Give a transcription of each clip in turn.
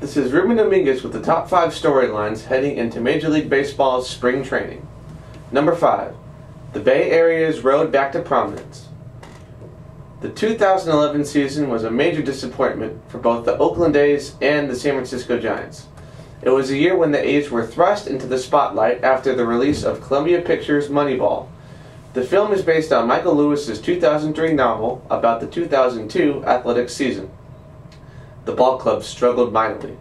This is Reuben with the top 5 storylines heading into Major League Baseball's spring training. Number 5. The Bay Area's road back to prominence. The 2011 season was a major disappointment for both the Oakland A's and the San Francisco Giants. It was a year when the A's were thrust into the spotlight after the release of Columbia Pictures' Moneyball. The film is based on Michael Lewis's 2003 novel about the 2002 athletics season. The ball club struggled mightily.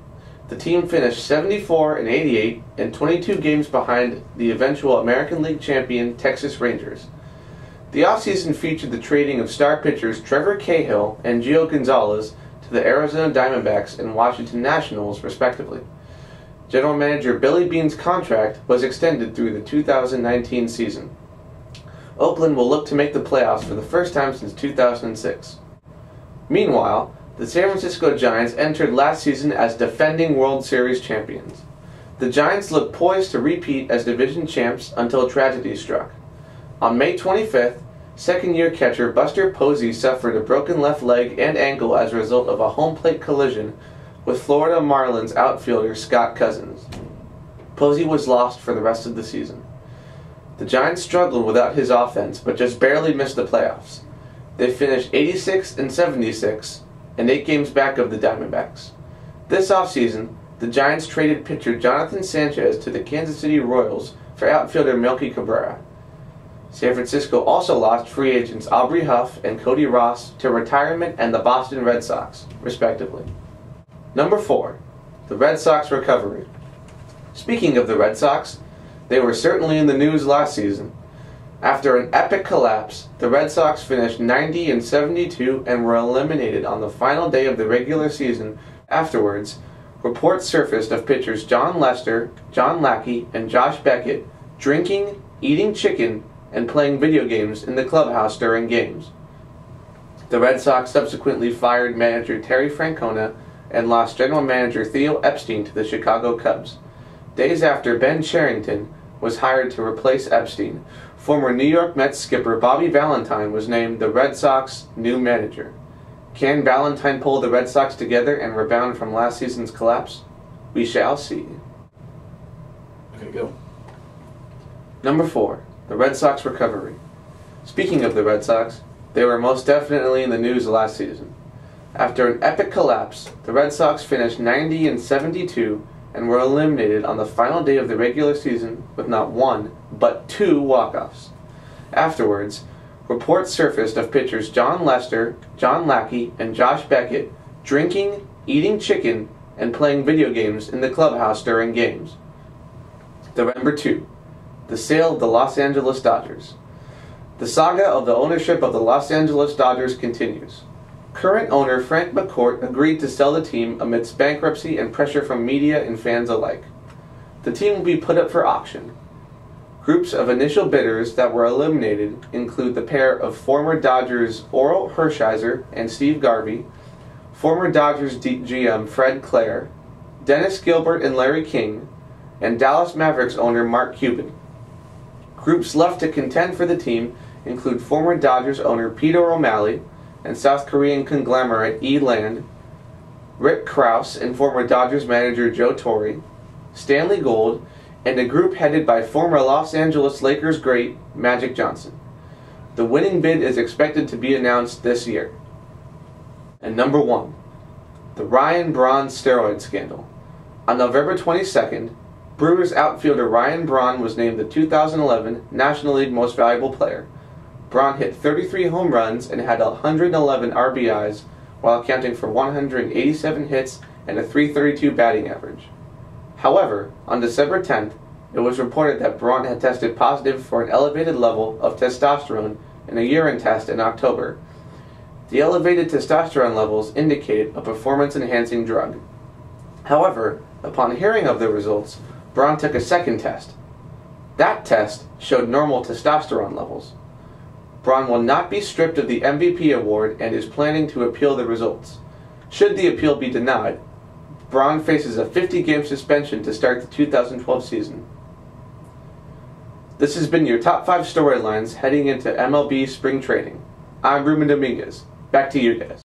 The team finished 74-88 and 22 games behind the eventual American League champion Texas Rangers. The offseason featured the trading of star pitchers Trevor Cahill and Gio Gonzalez to the Arizona Diamondbacks and Washington Nationals, respectively. General manager Billy Beane's contract was extended through the 2019 season. Oakland will look to make the playoffs for the first time since 2006. Meanwhile, the San Francisco Giants entered last season as defending World Series champions. The Giants looked poised to repeat as division champs until tragedy struck. On May 25th, second-year catcher Buster Posey suffered a broken left leg and ankle as a result of a home plate collision with Florida Marlins outfielder Scott Cousins. Posey was lost for the rest of the season. The Giants struggled without his offense, but just barely missed the playoffs. They finished 86-76, and 8 games back of the Diamondbacks. This offseason, the Giants traded pitcher Jonathan Sanchez to the Kansas City Royals for outfielder Melky Cabrera. San Francisco also lost free agents Aubrey Huff and Cody Ross to retirement and the Boston Red Sox, respectively. Number 4. The Red Sox recovery. Speaking of the Red Sox, they were certainly in the news last season. After an epic collapse, the Red Sox finished 90-72 and were eliminated on the final day of the regular season. Afterwards, reports surfaced of pitchers John Lester, John Lackey, and Josh Beckett drinking, eating chicken, and playing video games in the clubhouse during games. The Red Sox subsequently fired manager Terry Francona and lost general manager Theo Epstein to the Chicago Cubs. Days after, Ben Cherington was hired to replace Epstein. Former New York Mets skipper Bobby Valentine was named the Red Sox new manager. Can Valentine pull the Red Sox together and rebound from last season's collapse? We shall see. Okay, go. Number 4. The Red Sox recovery. Speaking of the Red Sox, they were most definitely in the news last season. After an epic collapse, the Red Sox finished 90-72 and were eliminated on the final day of the regular season with not 1, but 2 walk-offs. Afterwards, reports surfaced of pitchers John Lester, John Lackey, and Josh Beckett drinking, eating chicken, and playing video games in the clubhouse during games. Number 2. The sale of the Los Angeles Dodgers. The saga of the ownership of the Los Angeles Dodgers continues. Current owner Frank McCourt agreed to sell the team amidst bankruptcy and pressure from media and fans alike. The team will be put up for auction. Groups of initial bidders that were eliminated include the pair of former Dodgers Orel Hershiser and Steve Garvey, former Dodgers GM Fred Clare, Dennis Gilbert and Larry King, and Dallas Mavericks owner Mark Cuban. Groups left to contend for the team include former Dodgers owner Peter O'Malley and South Korean conglomerate E. Land, Rick Krause and former Dodgers manager Joe Torre, Stanley Gold, and a group headed by former Los Angeles Lakers great Magic Johnson. The winning bid is expected to be announced this year. And number 1. The Ryan Braun steroid scandal. On November 22nd, Brewers outfielder Ryan Braun was named the 2011 National League Most Valuable Player. Braun hit 33 home runs and had 111 RBIs while accounting for 187 hits and a .332 batting average. However, on December 10th, it was reported that Braun had tested positive for an elevated level of testosterone in a urine test in October. The elevated testosterone levels indicated a performance-enhancing drug. However, upon hearing of the results, Braun took a second test. That test showed normal testosterone levels. Braun will not be stripped of the MVP award and is planning to appeal the results. Should the appeal be denied, Braun faces a 50-game suspension to start the 2012 season. This has been your top 5 storylines heading into MLB spring training. I'm Reuben. Back to you guys.